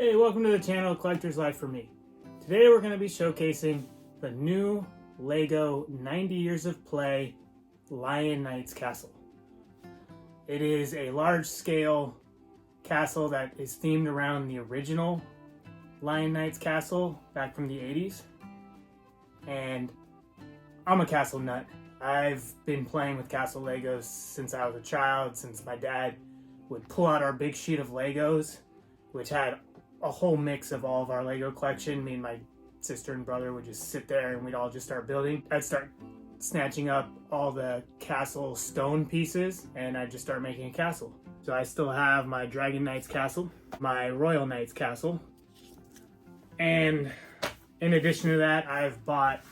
Hey, welcome to the channel Collector's Life for Me. Today we're going to be showcasing the new LEGO 90 Years of Play Lion Knights castle. It is a large-scale castle that is themed around the original Lion Knights castle back from the 80s. And I'm a castle nut. I've been playing with castle Legos since I was a child, since my dad would pull out our big sheet of Legos, which had a whole mix of all of our Lego collection. Me and my sister and brother would just sit there and we'd all just start building. I'd start snatching up all the castle stone pieces and I'd just start making a castle. So I still have my Dragon Knights castle, my Royal Knights castle, and in addition to that, I've bought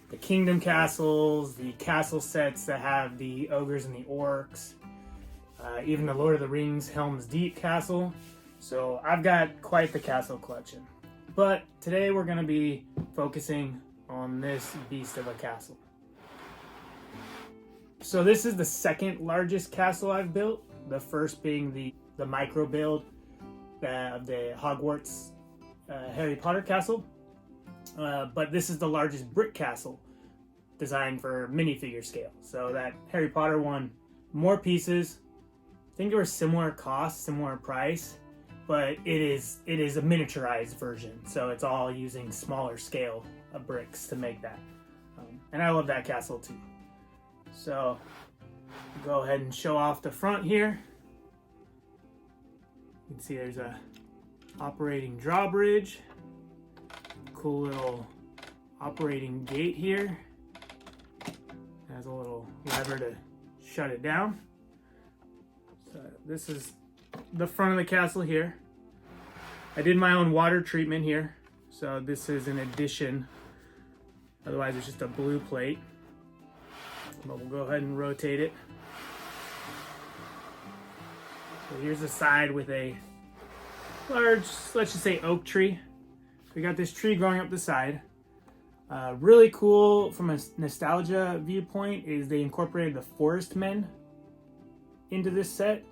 the Kingdom castles, the castle sets that have the ogres and the orcs, even the Lord of the Rings Helm's Deep castle. So I've got quite the castle collection. But today we're going to be focusing on this beast of a castle. So this is the second largest castle I've built. The first being the micro build of the Hogwarts Harry Potter castle. But this is the largest brick castle designed for minifigure scale. So that Harry Potter one, more pieces. I think they were similar cost, similar price. But it is a miniaturized version, so it's all using smaller scale of bricks to make that. And I love that castle too. So go ahead and show off the front here. You can see there's a operating drawbridge, cool little operating gate here. It has a little lever to shut it down. So this is the front of the castle here. I did my own water treatment here, so this is an addition. Otherwise it's just a blue plate. But we'll go ahead and rotate it. So here's the side with a large, let's just say oak tree. We got this tree growing up the side. Really cool from a nostalgia viewpoint is they incorporated the Forest Men into this set.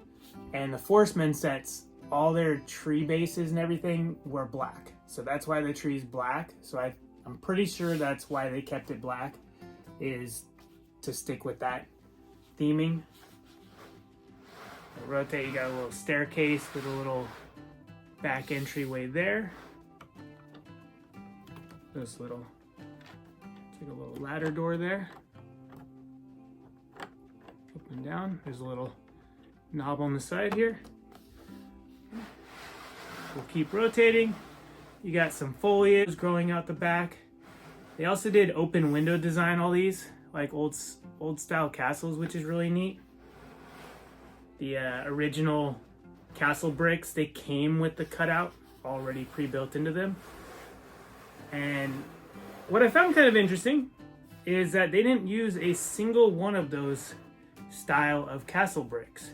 And the Forest Men sets, all their tree bases and everything were black. So that's why the tree is black. So I'm pretty sure that's why they kept it black, is to stick with that theming. Rotate, you got a little staircase with a little back entryway there. This little, it's like a little ladder door there. Up and down, there's a little knob on the side here. We'll keep rotating. You got some foliage growing out the back. They also did open window design, all these like old style castles, which is really neat. The original castle bricks, they came with the cutout already pre-built into them. And what I found kind of interesting is that they didn't use a single one of those style of castle bricks,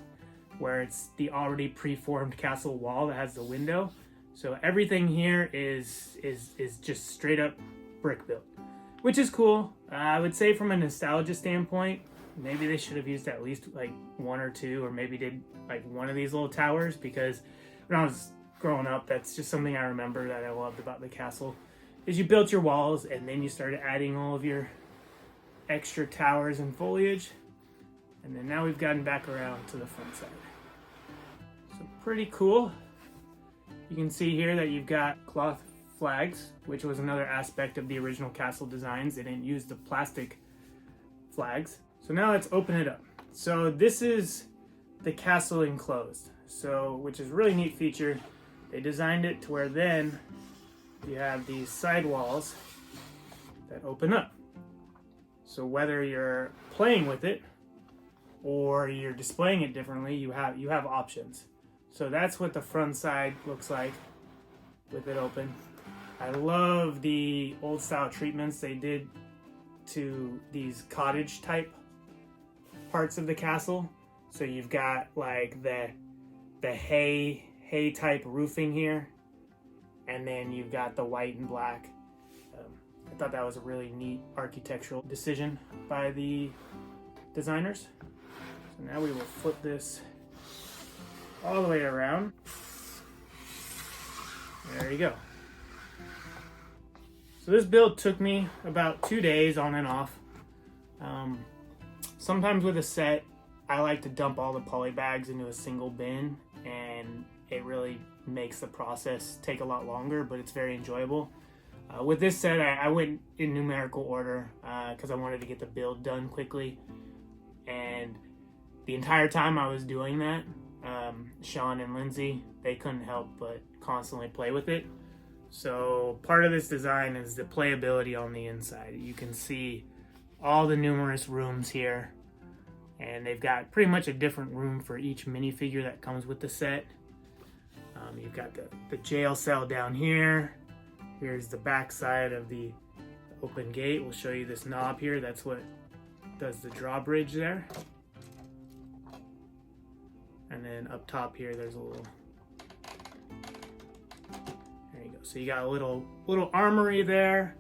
where it's the already preformed castle wall that has the window. So everything here is just straight up brick built, which is cool. I would say from a nostalgia standpoint, maybe they should have used at least like one or two, or maybe did like one of these little towers, because when I was growing up, that's just something I remember that I loved about the castle, is you built your walls and then you started adding all of your extra towers and foliage. And then now we've gotten back around to the front side. So pretty cool. You can see here that you've got cloth flags, which was another aspect of the original castle designs. They didn't use the plastic flags. So now let's open it up. So this is the castle enclosed, so which is a really neat feature. They designed it to where then you have these side walls that open up. So whether you're playing with it or you're displaying it differently, you have options. So that's what the front side looks like with it open. I love the old style treatments they did to these cottage type parts of the castle. So you've got like the hay type roofing here, and then you've got the white and black. I thought that was a really neat architectural decision by the designers. So now we will flip this all the way around. There you go. So this build took me about 2 days on and off. Sometimes with a set, I like to dump all the poly bags into a single bin, and it really makes the process take a lot longer, but it's very enjoyable. With this set, I went in numerical order because I wanted to get the build done quickly. And the entire time I was doing that, Sean and Lindsay, they couldn't help but constantly play with it. So part of this design is the playability on the inside. You can see all the numerous rooms here, and they've got pretty much a different room for each minifigure that comes with the set. You've got the jail cell down here. Here's the back side of the open gate. We'll show you this knob here. That's what does the drawbridge there. And then up top here, there's a little, there you go. So you got a little armory there,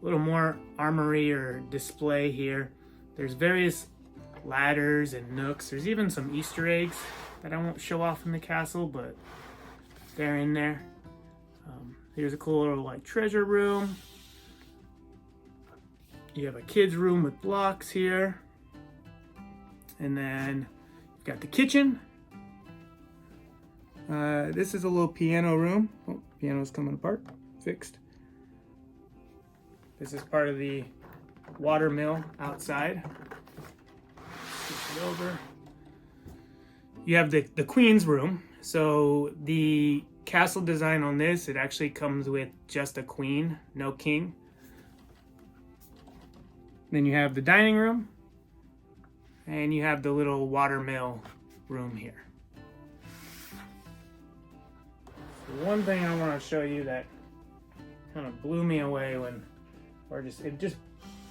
a little more armory or display here. There's various ladders and nooks. There's even some Easter eggs that I won't show off in the castle, but they're in there. Here's a cool little like treasure room. You have a kid's room with blocks here. And then you've got the kitchen. This is a little piano room. Oh, piano's coming apart. Fixed. This is part of the water mill outside. Switch it over. You have the queen's room. So the castle design on this, it actually comes with just a queen, no king. Then you have the dining room, and you have the little water mill room here. So one thing I want to show you that kind of blew me away it just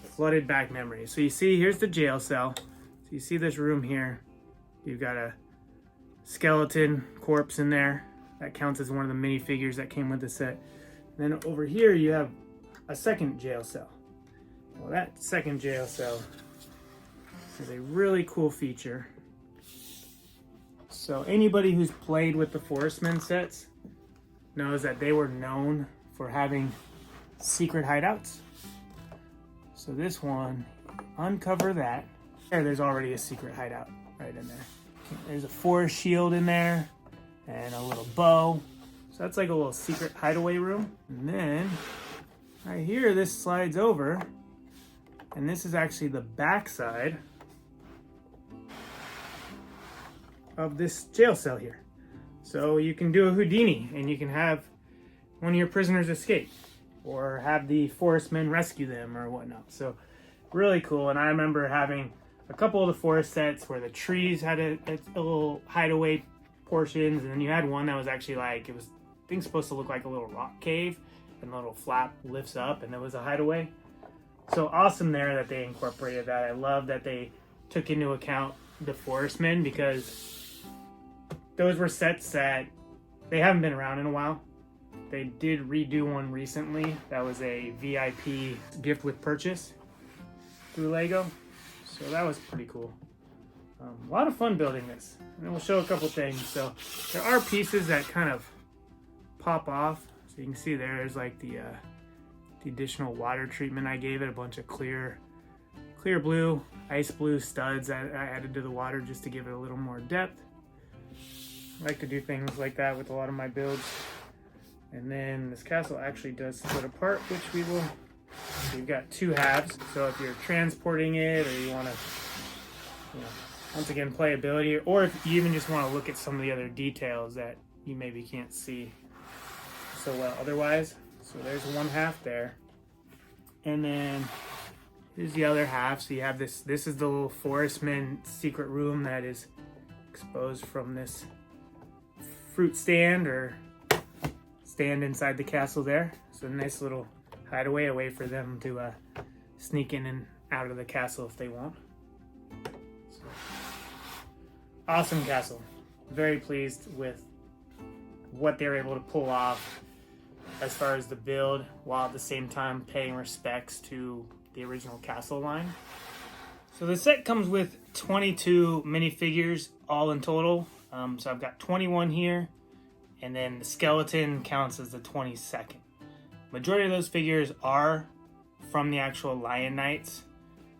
flooded back memories. So you see, here's the jail cell. So you see this room here. You've got a skeleton corpse in there. That counts as one of the minifigures that came with the set. And then over here you have a second jail cell. Well, that second jail cell is a really cool feature. So anybody who's played with the Forestmen sets knows that they were known for having secret hideouts. So this one, uncover that. There's already a secret hideout right in there. There's a forest shield in there and a little bow. So that's like a little secret hideaway room. And then right here, this slides over, and this is actually the back side of this jail cell here. So you can do a Houdini and you can have one of your prisoners escape or have the forestmen rescue them or whatnot. So really cool. And I remember having a couple of the forest sets where the trees had a little hideaway portions, and then you had one that was actually like, it was, I think, supposed to look like a little rock cave, and the little flap lifts up and there was a hideaway. So awesome there that they incorporated that. I love that they took into account the Forestmen, because those were sets that they haven't been around in a while. They did redo one recently that was a VIP gift with purchase through Lego. So that was pretty cool. A lot of fun building this. And then we'll show a couple things. So there are pieces that kind of pop off. So you can see there's like the additional water treatment I gave it. A bunch of clear blue, ice blue studs I added to the water just to give it a little more depth. I like to do things like that with a lot of my builds. And then this castle actually does split apart, which we will. You've got two halves. So if you're transporting it, or you want to, once again, playability, or if you even just want to look at some of the other details that you maybe can't see so well otherwise. So there's one half there. And then here's the other half. So you have this is the little Forestman secret room that is exposed from this fruit stand or stand inside the castle there. So a nice little hideaway, a way for them to sneak in and out of the castle if they want. So, awesome castle. Very pleased with what they were able to pull off as far as the build, while at the same time paying respects to the original castle line. So the set comes with 22 minifigures all in total. So I've got 21 here, and then the skeleton counts as the 22nd. Majority of those figures are from the actual Lion Knights,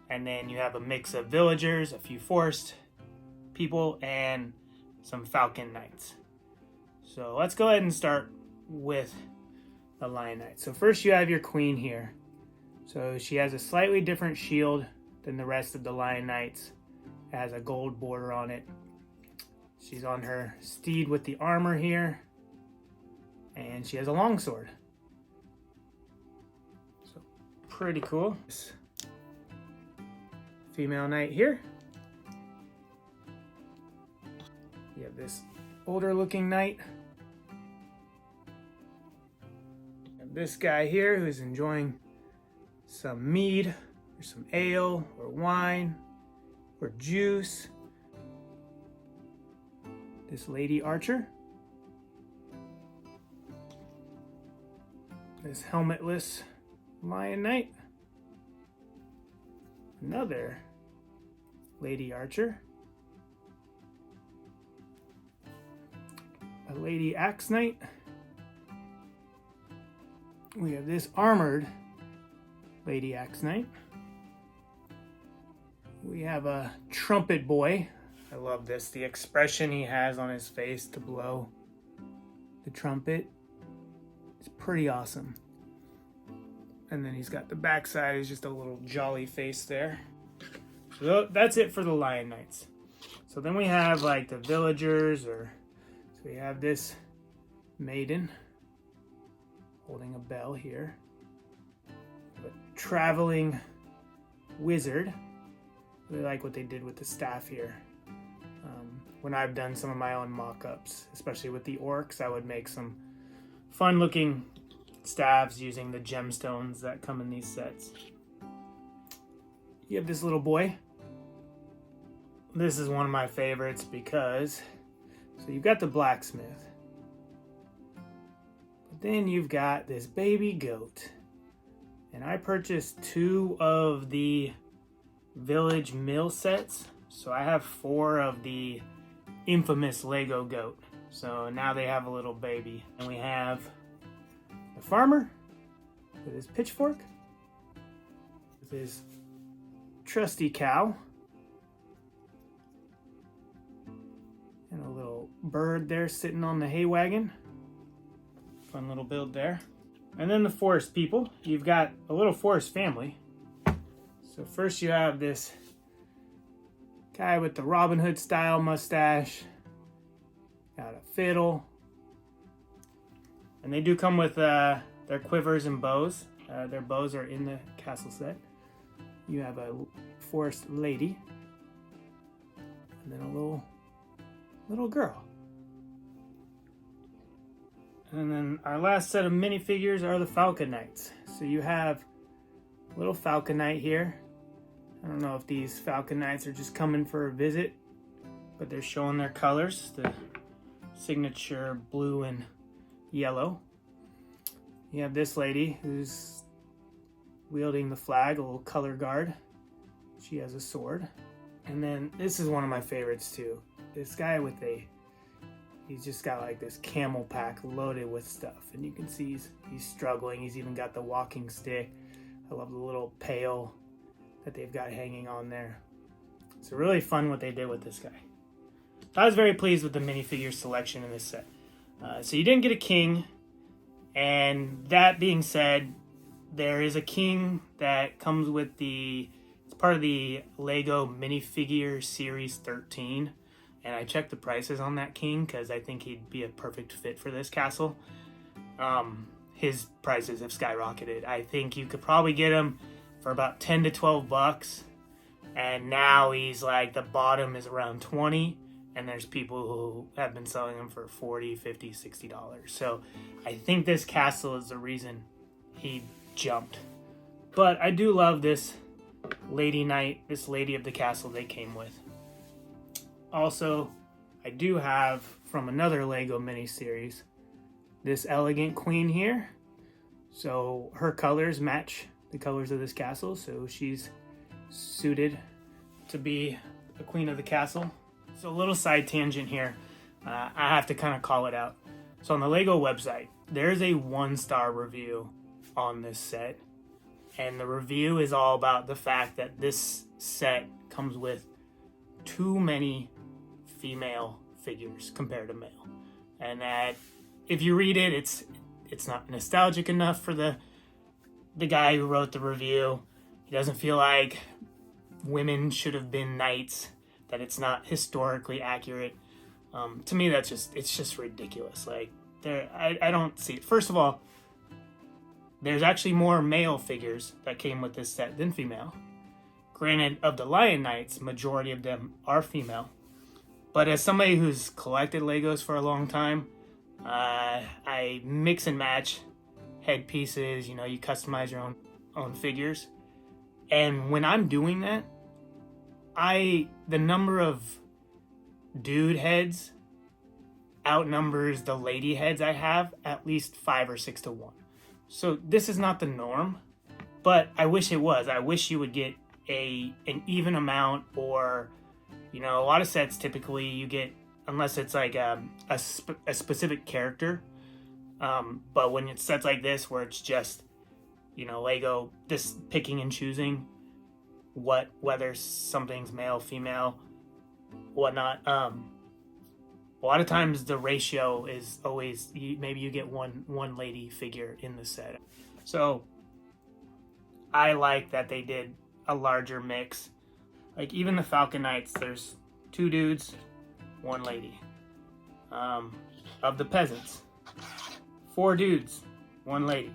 and then you have a mix of villagers, a few forest people, and some Falcon Knights. So let's go ahead and start with the Lion Knight. So first you have your queen here. So she has a slightly different shield than the rest of the Lion Knights. It has a gold border on it. She's on her steed with the armor here, and she has a longsword. So pretty cool. Female knight here. You have this older looking knight. And this guy here who's enjoying some mead or some ale or wine or juice. This lady archer. This helmetless lion knight. Another lady archer. A lady axe knight. We have this armored lady axe knight. We have a trumpet boy. I love this. The expression he has on his face to blow the trumpet is pretty awesome. And then he's got the backside is just a little jolly face there. So that's it for the Lion Knights. So then we have like the villagers, so we have this maiden holding a bell here. A traveling wizard. Really like what they did with the staff here. When I've done some of my own mock-ups, especially with the orcs, I would make some fun-looking staves using the gemstones that come in these sets. You have this little boy. This is one of my favorites because, so you've got the blacksmith, but then you've got this baby goat. And I purchased 2 of the village mill sets. So I have 4 of the infamous Lego goat. So now they have a little baby. And we have the farmer with his pitchfork, with his trusty cow, and a little bird there sitting on the hay wagon. Fun little build there. And then the forest people. You've got a little forest family. So first you have this guy with the Robin Hood style mustache. Got a fiddle. And they do come with their quivers and bows. Their bows are in the castle set. You have a forest lady. And then a little girl. And then our last set of minifigures are the Falcon Knights. So you have a little Falcon Knight here. I don't know if these Falcon Knights are just coming for a visit, but they're showing their colors, the signature blue and yellow. You have this lady who's wielding the flag, a little color guard. She has a sword. And then this is one of my favorites too. This guy with he's just got like this camel pack loaded with stuff. And you can see he's struggling. He's even got the walking stick. I love the little pail that they've got hanging on there. It's really fun what they did with this guy. I was very pleased with the minifigure selection in this set. So you didn't get a king, and that being said, there is a king that comes with it's part of the Lego minifigure series 13, and I checked the prices on that king because I think he'd be a perfect fit for this castle. His prices have skyrocketed. I think you could probably get him for about 10 to 12 bucks, and now he's like the bottom is around 20, and there's people who have been selling him for 40, 50, 60 dollars. So I think this castle is the reason he jumped. But I do love this lady knight, this lady of the castle they came with. Also, I do have from another Lego miniseries this elegant queen here. So her colors match the colors of this castle, so she's suited to be the queen of the castle. So a little side tangent here. I have to kind of call it out. So on the Lego website, there's a 1-star review on this set. And the review is all about the fact that this set comes with too many female figures compared to male. And that if you read it, it's not nostalgic enough for the guy who wrote the review. He doesn't feel like women should have been knights, that it's not historically accurate. To me, it's just ridiculous. Like, I don't see it. First of all, there's actually more male figures that came with this set than female. Granted, of the Lion Knights, majority of them are female. But as somebody who's collected Legos for a long time, I mix and match headpieces. You customize your own figures. And when I'm doing that, the number of dude heads outnumbers the lady heads I have at least 5 or 6 to 1. So this is not the norm, but I wish it was. I wish you would get an even amount, or a lot of sets typically you get, unless it's like a specific character. But when it's sets like this where it's just Lego just picking and choosing whether something's male, female, whatnot. A lot of times the ratio is always maybe you get one lady figure in the set. So I like that they did a larger mix. Like even the Falcon Knights, there's 2 dudes, 1 lady. Of the peasants, 4 dudes, 1 lady.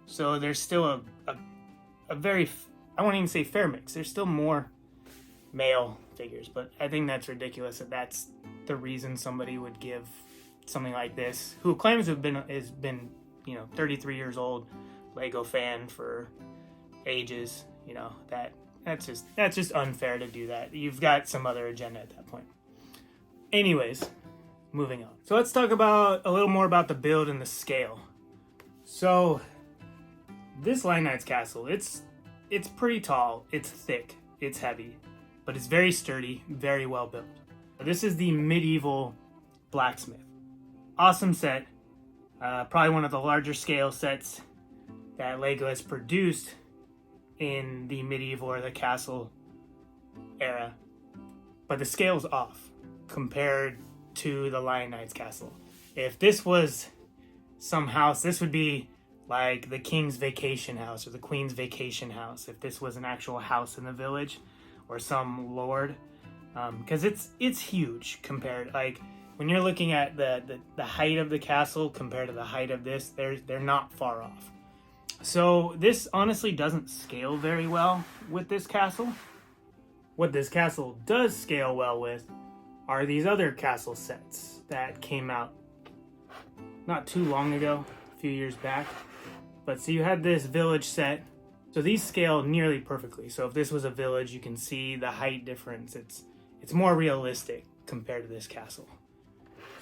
So there's still a very, I won't even say fair mix. There's still more male figures, but I think that's ridiculous that that's the reason somebody would give something like this, who claims to have been 33 years old, Lego fan for ages. That's just unfair to do that. You've got some other agenda at that point. Anyways, moving on. So let's talk about a little more about the build and the scale. So this Lion Knights castle, it's pretty tall, it's thick, it's heavy, but it's very sturdy, very well built. This is the medieval blacksmith. Awesome set. Probably one of the larger scale sets that Lego has produced in the medieval or the castle era. But the scale's off compared to the Lion Knights castle. If this was some house, this would be like the king's vacation house or the queen's vacation house. If this was an actual house in the village or some lord. Because it's huge compared, like when you're looking at the height of the castle compared to the height of this, they're not far off. So this honestly doesn't scale very well with this castle. What this castle does scale well with are these other castle sets that came out not too long ago, a few years back. But so you had this village set. So these scale nearly perfectly. So if this was a village, you can see the height difference. It's more realistic compared to this castle.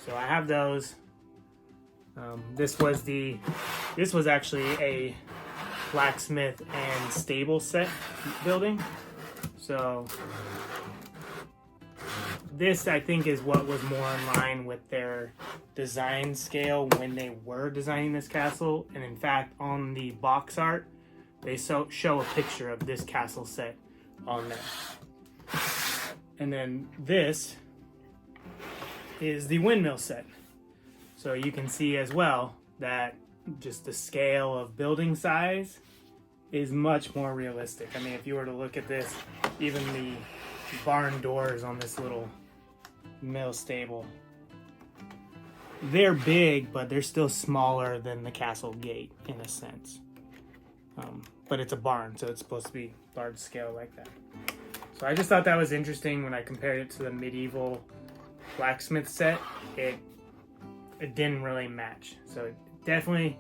So I have those. This was actually a blacksmith and stable set building. So this, I think, is what was more in line with their design scale when they were designing this castle. And in fact, on the box art, they show a picture of this castle set on there. And then this is the windmill set. So you can see as well that just the scale of building size is much more realistic. I mean, if you were to look at this, even the barn doors on this little mill stable, they're big, but they're still smaller than the castle gate in a sense. But it's a barn, so it's supposed to be large scale like that. So I just thought that was interesting when I compared it to the medieval blacksmith set. It didn't really match. So it definitely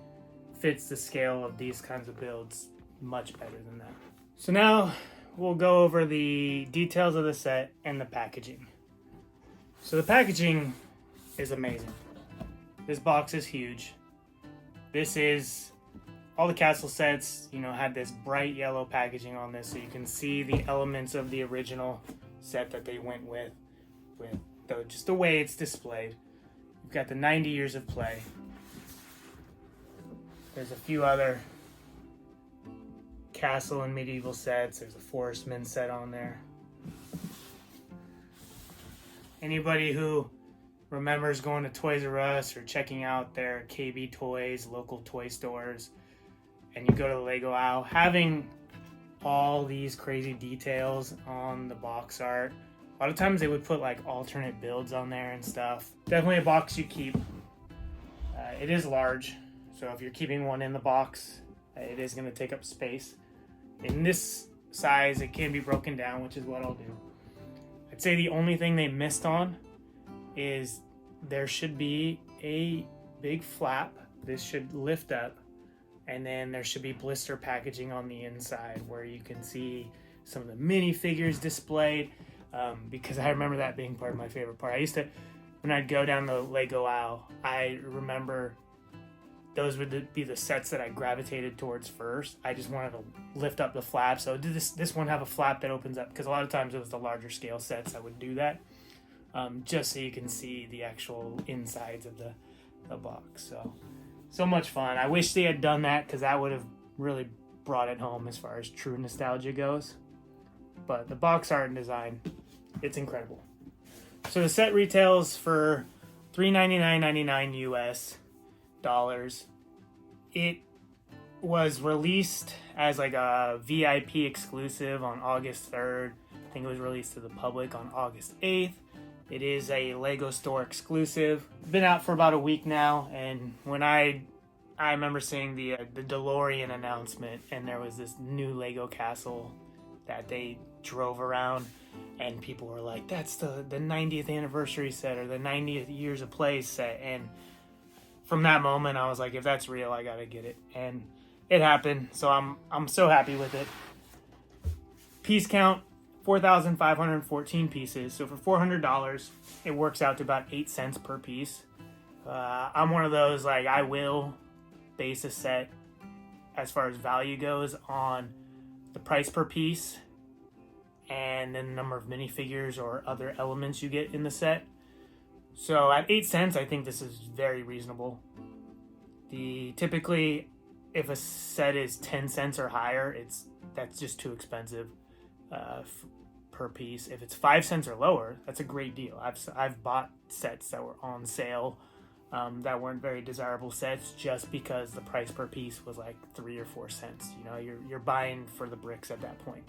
fits the scale of these kinds of builds much better than that. So now we'll go over the details of the set and the packaging. So the packaging is amazing. This box is huge. This is all the castle sets, had this bright yellow packaging on this, so you can see the elements of the original set that they went with just the way it's displayed. You've got the 90 years of play. There's a few other castle and medieval sets. There's a Forestman set on there. Anybody who remembers going to Toys R Us or checking out their KB Toys, local toy stores, and you go to the Lego aisle, having all these crazy details on the box art. A lot of times they would put like alternate builds on there and stuff. Definitely a box you keep. It is large, so if you're keeping one in the box, it is going to take up space. In this size, it can be broken down, which is what I'll do. I'd say the only thing they missed on is there should be a big flap. This should lift up, and then there should be blister packaging on the inside where you can see some of the minifigures displayed, because I remember that being part of my favorite part. I used to, when I'd go down the Lego aisle, I remember those would be the sets that I gravitated towards first. I just wanted to lift up the flap. So did this one have a flap that opens up? Because a lot of times it was the larger scale sets I would do that, just so you can see the actual insides of the box. So much fun. I wish they had done that, because that would have really brought it home as far as true nostalgia goes. But the box art and design, it's incredible. So the set retails for $399.99 US dollars. It was released as like a VIP exclusive on August 3rd. I think it was released to the public on August 8th. It is a Lego store exclusive. Been out for about a week now, and when I remember seeing the DeLorean announcement, and there was this new Lego castle that they drove around, and people were like, that's the 90th anniversary set, or the 90th years of play set. And from that moment, I was like, if that's real, I gotta get it. And it happened, so I'm so happy with it. Piece count, 4,514 pieces. So for $400, it works out to about 8 cents per piece. I'm one of those, like, I will base a set as far as value goes on the price per piece and then the number of minifigures or other elements you get in the set. So at 8 cents, I think this is very reasonable. Typically, if a set is 10 cents or higher, that's just too expensive per piece. If it's 5 cents or lower, that's a great deal. I've bought sets that were on sale that weren't very desirable sets just because the price per piece was like 3 or 4 cents. You know, you're buying for the bricks at that point.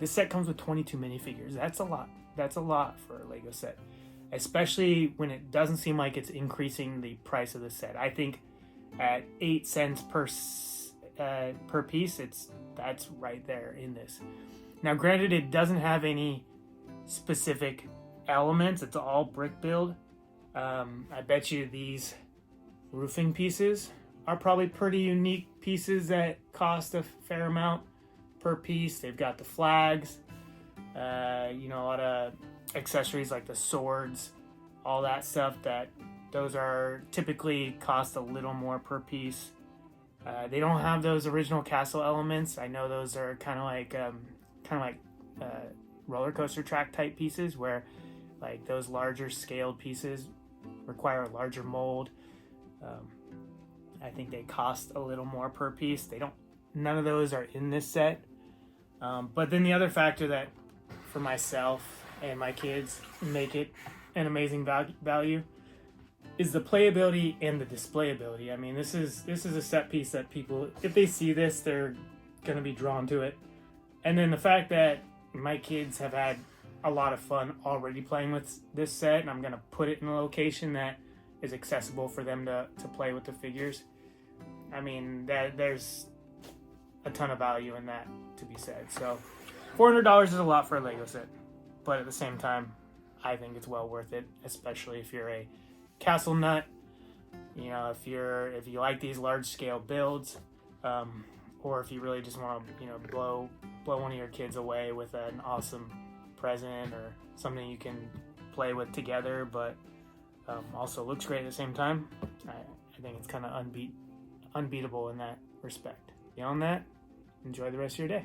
This set comes with 22 minifigures. That's a lot. That's a lot for a Lego set, especially when it doesn't seem like it's increasing the price of the set. I think at 8 cents per piece, that's right there in this. Now, granted, it doesn't have any specific elements. It's all brick build. I bet you these roofing pieces are probably pretty unique pieces that cost a fair amount per piece. They've got the flags, a lot of accessories like the swords, all that stuff, those are typically cost a little more per piece. They don't have those original castle elements. I know those are kind of like roller coaster track type pieces, where like those larger scaled pieces require a larger mold. I think they cost a little more per piece. None of those are in this set. But then the other factor that for myself and my kids make it an amazing value is the playability and the displayability. I mean, this is a set piece that people, if they see this, they're going to be drawn to it. And then the fact that my kids have had a lot of fun already playing with this set, and I'm going to put it in a location that is accessible for them to play with the figures. I mean, there's a ton of value in that to be said. So $400 is a lot for a Lego set, but at the same time, I think it's well worth it, especially if you're a castle nut. You know, if you like these large scale builds, or if you really just want to, blow one of your kids away with an awesome present or something you can play with together, but also looks great at the same time. I think it's kind of unbeatable in that respect. Beyond that, enjoy the rest of your day.